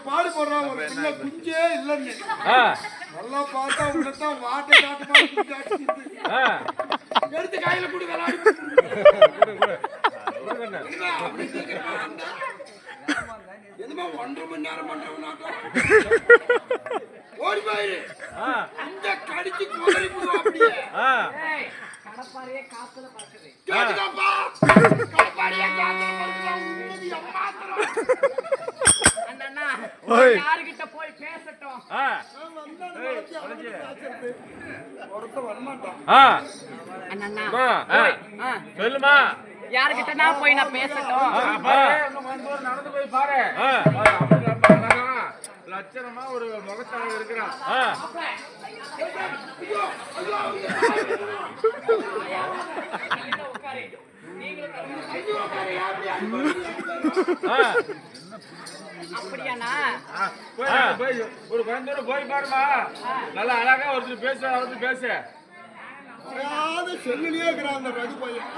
பாடு போடுறான் ஒரு சின்ன குஞ்சே இல்லைன்னு நல்லா பார்த்தா உன்னதான் வாட்டை காட்டு எடுத்து கையில கூட விளையாடி என்னமா 1.5 மணி நேரம் பண்றவனாட்டம் ஓடி போயிரு அந்த கடிச்சு கோரி போடுவா அப்படியே கடப்பாரியே காத்துல பறக்குது கேட்டுக்கப்பா கடப்பாரியே காத்துல பறக்குது உன்னதி அம்மாத்தரம் அண்ணா யார்கிட்ட போய் பேசட்டும் ஒருத்த வரமாட்டான் அண்ணா சொல்லுமா யார்கிட்ட நான் போய் நான் பேசட்டும் நடந்து போய் பாரு லட்சணமா ஒரு முகத்தாளர் இருக்கிறான் அப்படியாண்ணா ஒரு கொஞ்ச தூரம் போய் பாருமா நல்லா அழகா ஒருத்தர் பேச ஒருத்தர் பேச செல்லுலயே இருக்கிறான் அந்த ரகு பையன்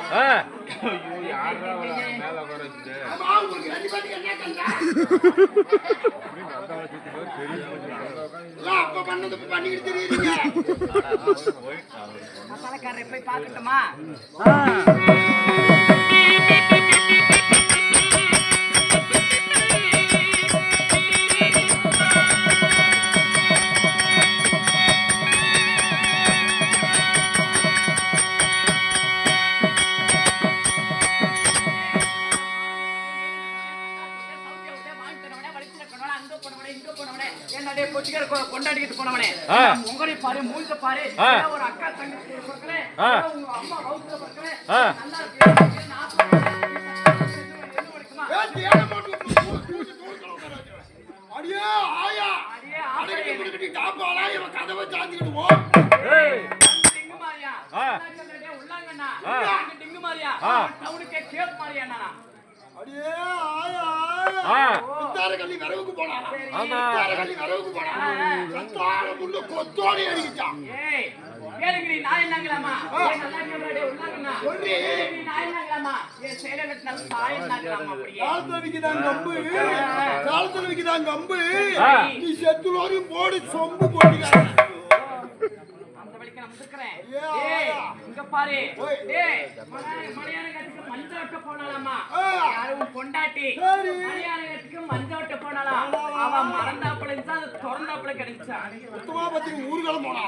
மேல அப்ப பண்ணது பண்ணிக்கிட்டு தெரியுறீங்க போய் பாக்கட்டுமா கொண்டாடிட்டு போனவனே உங்களை பாரு மூஞ்ச பாரு ஒரு அக்கா தங்கச்சி உங்க அம்மா ஹவுஸ்ல பக்கலே நல்லா அடியே ஆயா அடியே முடிக்கிட்டு டாப்பாலா இவ கதவை சாத்திக்கிட்டு போ ஏய் டிங்கு மாரியா உள்ளாங்கண்ணா டிங்கு மாரியா டவுனுக்கே கேப் மாரியா அண்ணா அடியே ஆயா வித்தாரகள்ளி வரவுக்கு போனா ஆமா வித்தாரகள்ளி வரவுக்கு போனா சத்தார முள்ள கொத்தோடி அடிச்சான் ஏய் கேளுங்கடி நான் என்னங்களாமா ஏய் நல்லா கேளுடே உள்ளாங்கண்ணா சொல்றீ நான் என்னங்களாமா ஏய் சேலலட் நல்ல சாய் என்னங்களாமா அப்படியே கால்தவிக்கு தான் கம்பு நீ செத்துலோரி போடு சொம்பு போடுங்க அந்த வழிக்கு நான் முதுக்குறேன் ஏய் இங்க பாரு ஏய் மலையாள கட்டுக்கு மஞ்சோட்ட போனாலாமா யாரும் பொண்டாட்டி மலையாள கட்டுக்கு மஞ்சோட்ட போனாலாம் அவ மறந்தாப்புல இருந்தா திறந்தாப்புல கிடைச்சா சுத்தமா பத்தி ஊர்களை போனா